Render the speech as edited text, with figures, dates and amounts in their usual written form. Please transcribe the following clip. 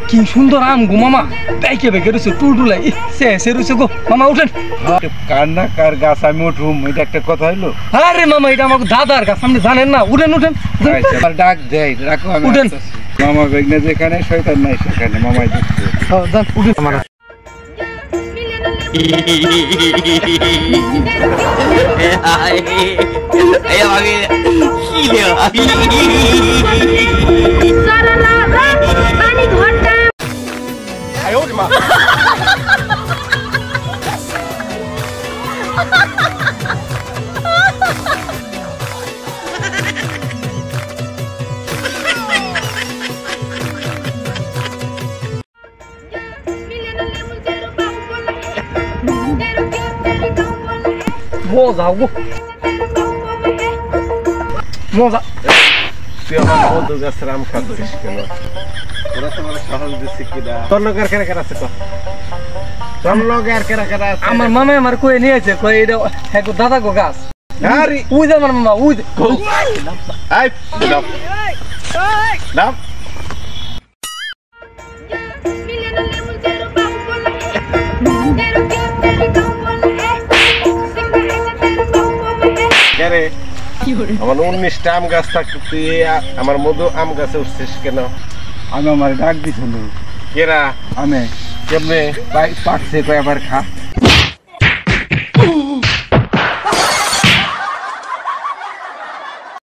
কি সুন্দর আম গো মামা, বেঁকে বেঁকে রয়েছে, টুলটুলাই সে রয়েছে গো মামা। উঠেন। কার না কার গাছ আমি উঠুম, এটা একটা কথা হইলো? আরে মামা এটা আমার দাদার গাছ, আপনি জানেন না। উঠেন উঠেন ডাক দেয়, রাখো আমি উঠেন। মামা বেগনে যেখানে শয়তান নাই সেখানে মামাই দেখছে। যান উঠেন আমার। মজা গো মজা। তুই আমার মধু গাছের আম খাচ্ছিস কেন? ওরা তোমার সাহস দিচ্ছে কিনা? তোর লোক আর কেনা কেনা আছে? তোর লোক আর কেনা কেনা আছে? আমার মামা আমার কয়ে নিয়েছে, কয়ে এটা হ্যাঁ দাদা গো গাছ। আরে উই দে আমার মামা, উই দে। আই নাম নাম কে আমার 19টা আম গাছ থাকতে তুই আমার মধু আম গাছে উঠছিস কেন? আমি আমার ডাক দিছিল। কেরা? আমি কেমনে পাকছে কয়েকবার খা।